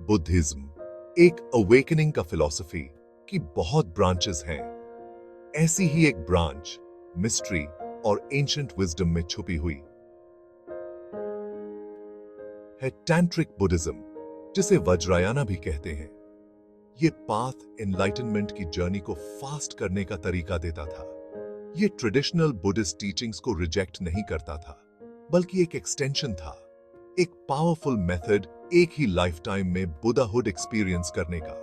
Buddhism एक awakening का philosophy की बहुत ब्रांचेस हैं। ऐसी ही एक ब्रांच मिस्ट्री और एंशिएंट विजडम में छुपी हुई है टैंट्रिक बुद्धिज्म, जिसे वज्रायना भी कहते हैं। ये पाथ एनलाइटनमेंट की जर्नी को फास्ट करने का तरीका देता था। ये ट्रेडिशनल बुद्धिस्ट टीचिंग्स को रिजेक्ट नहीं करता था, बल्कि एक एक्सटेंशन था, एक पावरफुल मेथड एक ही लाइफ टाइम में बुद्धाहुड एक्सपीरियंस करने का।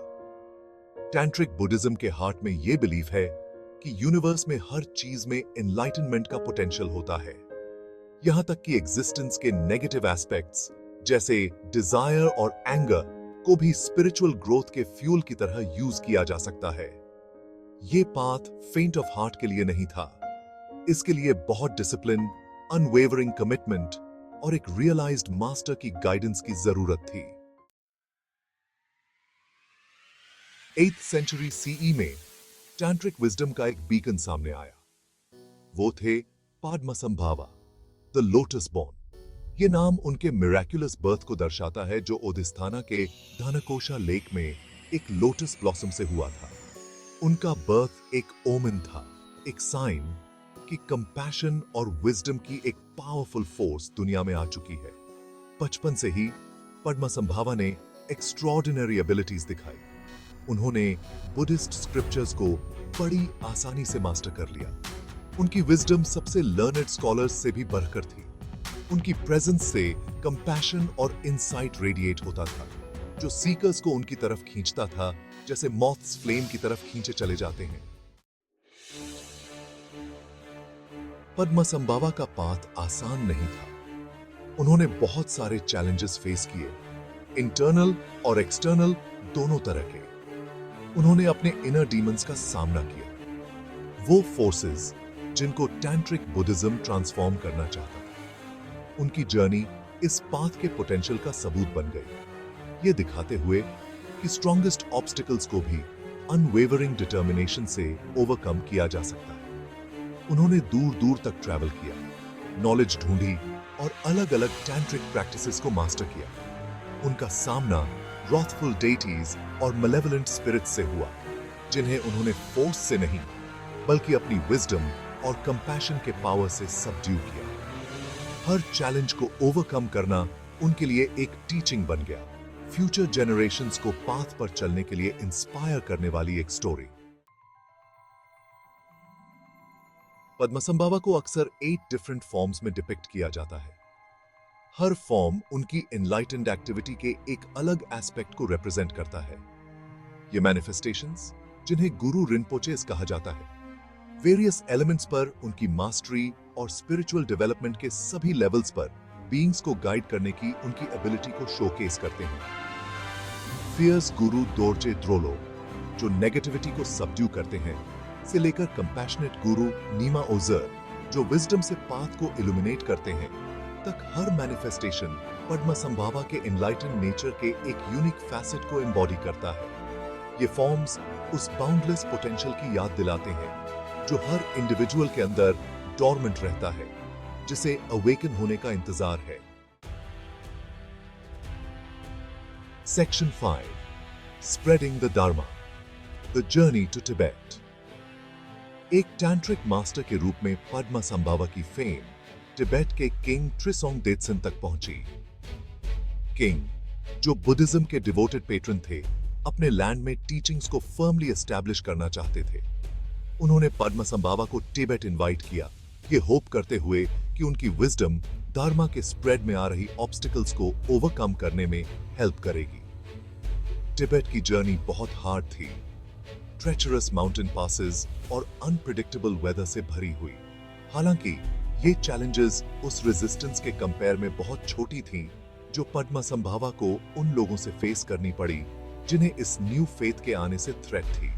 टैंट्रिक बुद्धिज्म के हार्ट में यह बिलीफ है कि यूनिवर्स में हर चीज में एनलाइटनमेंट का पोटेंशियल होता है, यहां तक कि एग्जिस्टेंस के नेगेटिव एस्पेक्ट्स जैसे डिजायर और एंगर को भी स्पिरिचुअल ग्रोथ के फ्यूल की तरह यूज किया जा सकता है। यह पाथ फेंट ऑफ हार्ट के लिए नहीं था। इसके लिए बहुत डिसिप्लिन, अनवेवरिंग कमिटमेंट और एक रियलाइज्ड मास्टर की गाइडेंस की जरूरत थी। 8th सेंचुरी सीई में टैंट्रिक विजडम का एक बीकन सामने आया। वो थे पाद्मासंभावा, द लोटस बॉर्न। ये नाम उनके मिरेक्युलस बर्थ को दर्शाता है, जो ओदिस्थाना के धनकोशा लेक में एक लोटस ब्लॉसम से हुआ था। उनका बर्थ एक ओमेन था, एक साइन कि कंपैशन और विजडम की एक पावरफुल फोर्स दुनिया में आ चुकी है। बचपन से ही पद्मासंभावा ने एक्स्ट्रॉर्डिनरी एबिलिटीज दिखाई। उन्होंने बुद्धिस्ट स्क्रिप्चर्स को बड़ी आसानी से मास्टर कर लिया। उनकी विजडम सबसे लर्नेड स्कॉलर्स से भी बढ़कर थी। उनकी प्रेजेंस से कंपैशन और इनसाइट रेडिएट होता था, जो सीकर्स को उनकी तरफ खींचता था, जैसे मॉथ्स फ्लेम की तरफ खींचे चले जाते हैं। पद्मासंभावा का पाथ आसान नहीं था। उन्होंने बहुत सारे चैलेंजेस फेस किए, इंटरनल और एक्सटर्नल दोनों तरह के। उन्होंने अपने इनर डीमंस का सामना किया, वो फोर्सेस जिनको टैंट्रिक बुद्धिज्म ट्रांसफॉर्म करना चाहता था। उनकी जर्नी इस पाथ के पोटेंशियल का सबूत बन गई, ये दिखाते हुए कि स्ट्रॉन्गेस्ट ऑब्स्टिकल्स को भी अनवेवरिंग डिटर्मिनेशन से ओवरकम किया जा सकता है। उन्होंने दूर दूर तक ट्रैवल किया, नॉलेज ढूंढी और अलग अलग टैंट्रिक प्रैक्टिसेस को मास्टर किया। उनका सामना रॉथफुल डेटीज और मलेवलेंट स्पिरिट्स से हुआ, जिन्हें उन्होंने फोर्स से नहीं बल्कि अपनी विजडम और कंपैशन के पावर से सबड्यू किया। हर चैलेंज को ओवरकम करना उनके लिए एक टीचिंग बन गया, फ्यूचर जनरेशंस को पाथ पर चलने के लिए इंस्पायर करने वाली एक स्टोरी। पद्मासंभावा को अक्सर 8 डिफरेंट फॉर्म्स में डिपिक्ट किया जाता है। हर फॉर्म उनकी एनलाइटेंड एक्टिविटी के एक अलग एस्पेक्ट को रिप्रेजेंट करता है। ये मैनिफेस्टेशंस, जिन्हें गुरु रिनपोचेस कहा जाता है, वेरियस एलिमेंट्स पर उनकी मास्टरी और स्पिरिचुअल डेवलपमेंट के सभी लेवल्स पर बीइंग्स को गाइड करने की उनकी एबिलिटी को शोकेस करते हैं। फियर्स गुरु दोर्जे द्रोलो, जो नेगेटिविटी को सबड्यू करते हैं, से लेकर कंपैशनेट गुरु नीमा ओजर, जो विजडम से पाथ को इल्यूमिनेट करते हैं, तक हर मैनिफेस्टेशन पद्मासंभावा के एनलाइटेंड नेचर के एक यूनिक फैसेट को एम्बॉडी करता है। ये फॉर्म्स उस बाउंडलेस पोटेंशियल की याद दिलाते हैं जो हर इंडिविजुअल के अंदर डॉर्मेंट रहता है, जिसे अवेकन होने का इंतजार है। Section 5, spreading the dharma, the journey to Tibet. एक टैंट्रिक मास्टर के रूप में पद्मासंभावा की फेम तिब्बत के किंग ट्रिसोंग डेत्सन तक पहुंची। किंग, जो बुद्धिज्म के डिवोटेड पेट्रन थे, अपने लैंड में टीचिंग्स को फर्मली एस्टैब्लिश करना चाहते थे। उन्होंने पद्मासंभावा को तिब्बत इनवाइट किया, ये होप करते हुए कि उनकी विजडम धर्मा के स्प्रेड में आ रही ऑब्स्टिकल्स को ओवरकम करने में हेल्प करेगी। तिब्बत की जर्नी बहुत हार्ड थी, ट्रेचरस माउंटेन पासेस और अनप्रिडिक्टेबल वेदर से भरी हुई। हालांकि ये चैलेंजेस उस रेजिस्टेंस के कंपेयर में बहुत छोटी थीं, जो पद्मासंभावा को उन लोगों से फेस करनी पड़ी जिन्हें इस न्यू फेथ के आने से थ्रेट थी।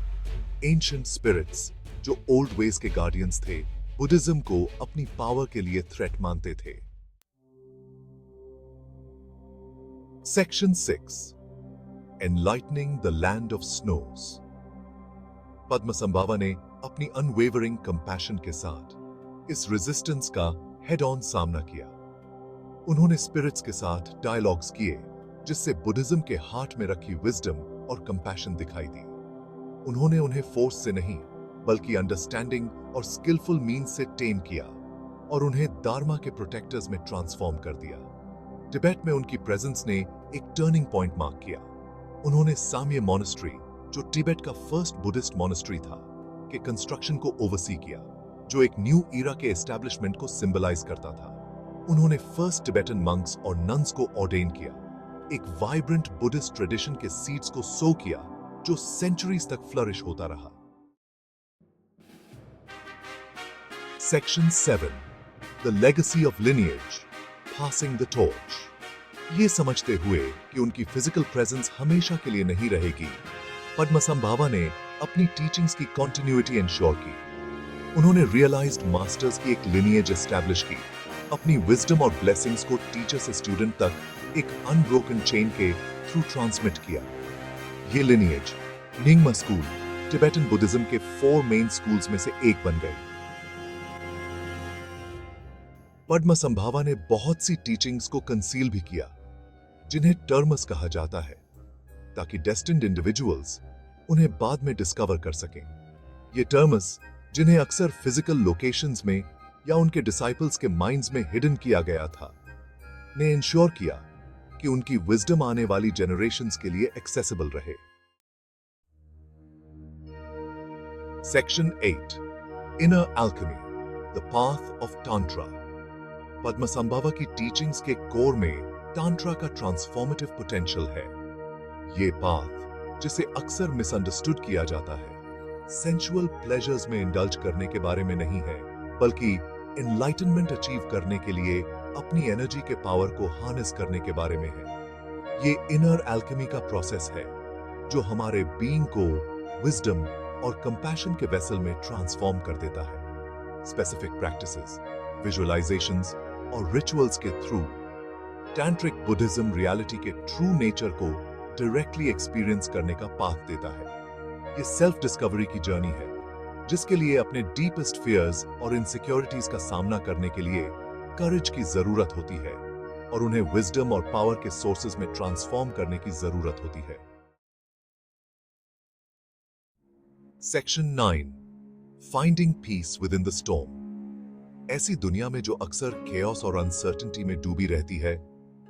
एंशिएंट स्पिरिट्स, जो ओल्ड वेज के गार्डियंस थे, बुद्धिज्म को अपनी पावर के लिए थ्रेट मानते थे। Section 6, enlightening the land of snows. Padmasambhava ने अपनी अनवेवरिंग कंपैशन के साथ इस रेजिस्टेंस का हेड ऑन सामना किया। उन्होंने स्पिरिट्स के साथ डायलॉग्स किए, जिससे बुद्धिज्म के हार्ट में रखी विजडम और कंपैशन दिखाई दी। उन्होंने उन्हें फोर्स से नहीं बल्कि अंडरस्टैंडिंग और स्किलफुल मीन्स से टेम किया और उन्हें धार्मा के प्रोटेक्टर्स में ट्रांसफॉर्म कर दिया। तिब्बत में उनकी प्रेजेंस ने एक टर्निंग पॉइंट मार्क किया। उन्होंने साम्य मॉनेस्ट्री, जो तिब्बत का फर्स्ट बुद्धिस्ट मॉनेस्ट्री था, के कंस्ट्रक्शन को ओवरसी किया, जो एक न्यू ईरा के एस्टैब्लिशमेंट को सिंबलाइज करता था। उन्होंने फर्स्ट टिबेटन मंक्स और नन्स को ऑर्डेन किया, एक वाइब्रेंट बुद्धिस्ट ट्रेडिशन के सीड्स को सो किया जो सेंचुरीज तक फ्लरिश होता रहा। Section 7, the legacy of lineage, passing the torch. ये समझते हुए कि उनकी फिजिकल प्रेजेंस हमेशा के लिए नहीं रहेगी, पद्मसंभावा ने अपनी टीचिंग्स की कंटिन्यूटी इंश्योर की। उन्होंने रियलाइज्ड मास्टर्स की एक लिनिएज एस्टैब्लिश की, अपनी विजडम और ब्लेसिंग्स को टीचर से स्टूडेंट तक एक अनब्रोकन चेन के थ्रू ट्रांसमिट किया। ये लिनिएज निंगमा स्कूल, टिबेटन बुद्धिज्म के 4 मेन स्कूल्स में से एक बन गई। पद्मसंभावा ने बहुत सी टीचिंग्स को कंसील भी किया, जिन्हें टर्मस कहा जाता है, ताकि डेस्टिन्ड इंडिविजुअल्स उन्हें बाद में डिस्कवर कर सकें। ये टर्मस, जिन्हें अक्सर फिजिकल लोकेशंस में या उनके डिसाइपल्स के माइंड्स में हिडन किया गया था, ने इंश्योर किया कि उनकी विजडम आने वाली जनरेशंस के लिए एक्सेसिबल रहे। Section 8, inner alchemy, the path of tantra. Padmasambhava की टीचिंग्स के कोर में टांट्रा का ट्रांसफॉर्मेटिव पोटेंशियल है। ये पाथ, जिसे अक्सर मिसअंडरस्टूड किया जाता है, सेंसुअल प्लेजर्स में इंडल्ज करने के बारे में नहीं है, बल्कि एनलाइटनमेंट अचीव करने के लिए अपनी एनर्जी के पावर को हार्नेस करने के बारे में है। ये इनर अल्केमी का प्रोसेस है जो हमारे बीइंग को विजडम और कंपैशन के वेसल में ट्रांसफॉर्म कर देता है। स्पेसिफिक प्रैक्टिसेस, विजुअलाइजेशंस और रिचुअल्स के थ्रू टैंट्रिक बुद्धिज्म रियलिटी के ट्रू नेचर को डायरेक्टली एक्सपीरियंस करने का पाथ देता है। ये सेल्फ डिस्कवरी की जर्नी है, जिसके लिए अपने डीपेस्ट फियर्स और इनसिक्योरिटीज का सामना करने के लिए करेज की जरूरत होती है और उन्हें विजडम और पावर के सोर्सेज में ट्रांसफॉर्म करने की जरूरत होती है। Section 9, finding peace with in the storm. ऐसी दुनिया में जो अक्सर केओस और अनसर्टेनिटी में डूबी रहती है,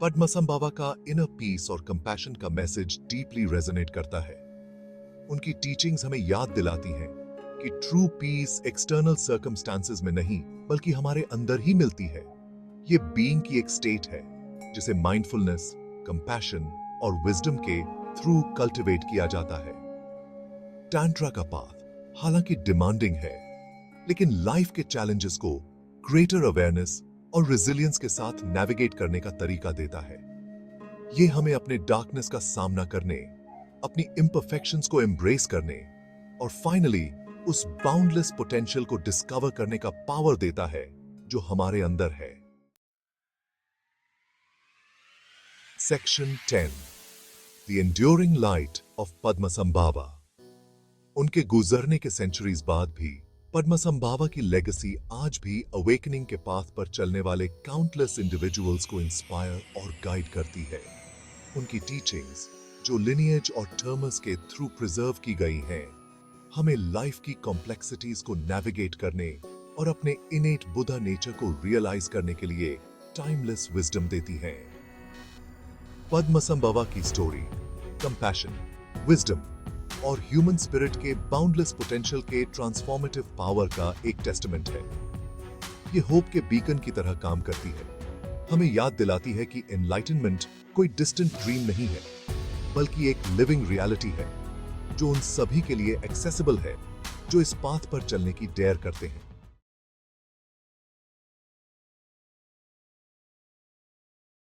पद्मसंभावा का इनर पीस और कंपैशन का मैसेज डीपली रेजोनेट करता है। उनकी टीचिंग्स हमें याद दिलाती हैं कि ट्रू पीस एक्सटर्नल सर्कमस्टांसेस में नहीं बल्कि हमारे अंदर ही मिलती है। ये बीइंग की एक स्टेट है जिसे माइंडफुलनेस, कंपैशन और विजडम के थ्रू कल्टिवेट किया जाता है। टैंट्रा का पाथ हालांकि डिमांडिंग है, लेकिन लाइफ के चैलेंजेस को ग्रेटर अवेयरनेस और रेजिलियंस के साथ नेविगेट करने का तरीका देता है। ये हमें अपने डार्कनेस का सामना करने, अपनी इम्परफेक्शंस को एम्ब्रेस करने और फाइनली उस बाउंडलेस पोटेंशियल को डिस्कवर करने का पावर देता है जो हमारे अंदर है। Section 10, the enduring light of Padmasambhava. उनके गुजरने के सेंचुरीज बाद भी पद्मसंभावा की लेगेसी आज भी अवेकनिंग के पाथ पर चलने वाले काउंटलेस इंडिविजुअल्स को इंस्पायर और गाइड करती है। उनकी टीचिंग्स, जो लिनिएज और टर्मस के थ्रू प्रिजर्व की गई हैं, हमें लाइफ की कॉम्प्लेक्सिटीज को नेविगेट करने और अपने इनेट बुद्धा नेचर को रियलाइज करने के लिए टाइमलेस विजडम देती हैं। पद्मसंभावा की स्टोरी कंपैशन, विजडम और ह्यूमन स्पिरिट के बाउंडलेस पोटेंशियल के ट्रांसफॉर्मेटिव पावर का एक टेस्टामेंट है। ये होप के बीकन की तरह काम करती है, हमें याद दिलाती है कि एनलाइटनमेंट कोई डिस्टेंट ड्रीम नहीं है, बल्कि एक लिविंग रियलिटी है जो उन सभी के लिए एक्सेसिबल है जो इस पाथ पर चलने की डेयर करते हैं।